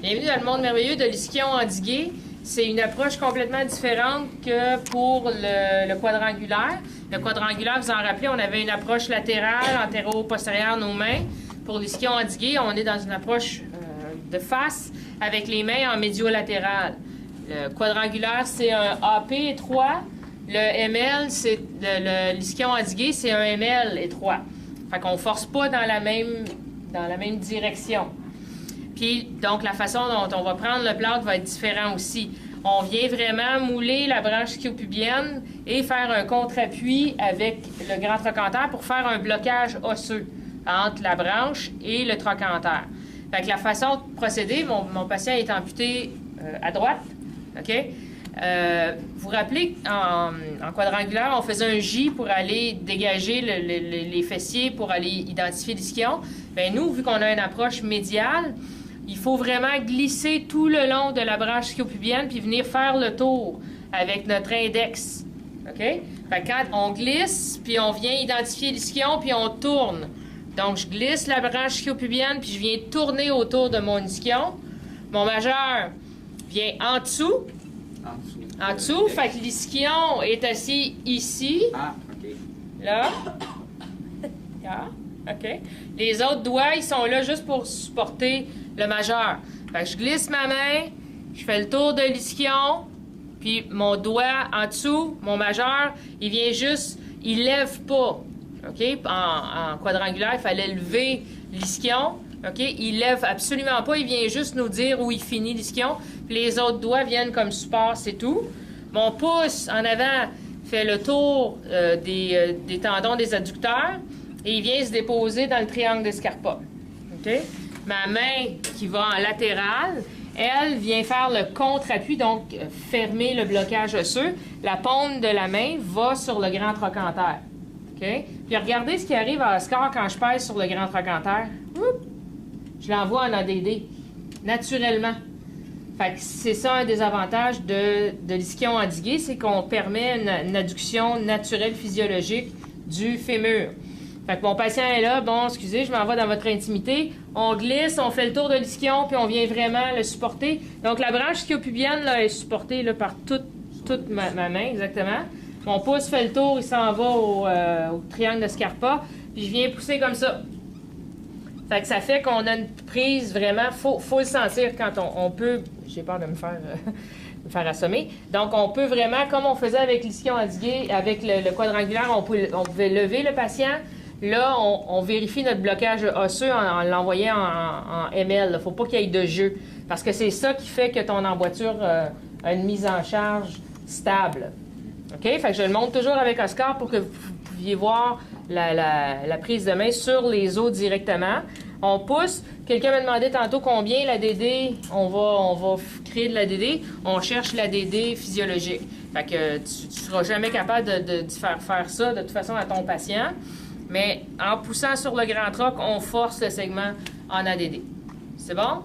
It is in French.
Bienvenue dans le monde merveilleux de l'ischio endigué. C'est une approche complètement différente que pour le quadrangulaire. Le quadrangulaire, vous en rappelez, on avait une approche latérale, antéro-postérieure, nos mains. Pour l'ischio endigué, on est dans une approche de face avec les mains en médio-latéral. Le quadrangulaire, c'est un AP étroit. Le ML, c'est l'ischio endigué, c'est un ML étroit. Fait qu'on ne force pas dans la même direction. Puis, donc, la façon dont on va prendre le plâtre va être différente aussi. On vient vraiment mouler la branche ischio-pubienne et faire un contre-appui avec le grand trochanter pour faire un blocage osseux entre la branche et le trochanter. Fait que la façon de procéder, mon patient est amputé à droite, OK? Vous vous rappelez, en quadrangulaire, on faisait un J pour aller dégager les fessiers pour aller identifier l'ischion. Bien, nous, vu qu'on a une approche médiale, il faut vraiment glisser tout le long de la branche ischio-pubienne puis venir faire le tour avec notre index. OK? Fait que quand on glisse, puis on vient identifier l'ischion, puis on tourne. Donc, je glisse la branche ischio-pubienne, puis je viens tourner autour de mon ischion. Mon majeur vient en dessous. En dessous, fait que l'ischion est assis ici. Ah, OK. Là. Là. OK. Les autres doigts, ils sont là juste pour supporter le majeur. Fait que je glisse ma main, je fais le tour de l'ischion, puis mon doigt en dessous, mon majeur, il vient juste, il lève pas. OK? En quadrangulaire, il fallait lever l'ischion. OK? Il lève absolument pas, il vient juste nous dire où il finit l'ischion. Puis les autres doigts viennent comme support, c'est tout. Mon pouce en avant fait le tour des tendons des adducteurs et il vient se déposer dans le triangle d'Escarpa. OK? Ma main qui va en latéral, elle vient faire le contre-appui, donc fermer le blocage osseux. La paume de la main va sur le grand trochanter. OK? Puis regardez ce qui arrive à Oscar quand je pèse sur le grand trochanter. Je l'envoie en ADD, naturellement. Fait que c'est ça un des avantages de l'ischio endigué, c'est qu'on permet une adduction naturelle physiologique du fémur. Fait que mon patient est là, bon, excusez, je m'en vais dans votre intimité. On glisse, on fait le tour de l'ischion, puis on vient vraiment le supporter. Donc la branche ischio-pubienne là, est supportée là, par toute ma main, exactement. Mon pouce fait le tour, il s'en va au triangle de Scarpa, puis je viens pousser comme ça. Fait que ça fait qu'on a une prise vraiment, faut le sentir quand on peut, j'ai peur de me faire assommer. Donc on peut vraiment, comme on faisait avec l'ischio endigué, avec le quadrangulaire, on pouvait lever le patient. Là, on vérifie notre blocage osseux en l'envoyant en ML. Il ne faut pas qu'il y ait de jeu. Parce que c'est ça qui fait que ton emboîture a une mise en charge stable. OK? Fait que je le montre toujours avec Oscar pour que vous pouviez voir la prise de main sur les os directement. On pousse. Quelqu'un m'a demandé tantôt combien l'ADD, on va créer de l'ADD. On cherche l'ADD physiologique. Fait que tu ne seras jamais capable de faire ça de toute façon à ton patient. Mais en poussant sur le grand troc, on force le segment en ADD. C'est bon?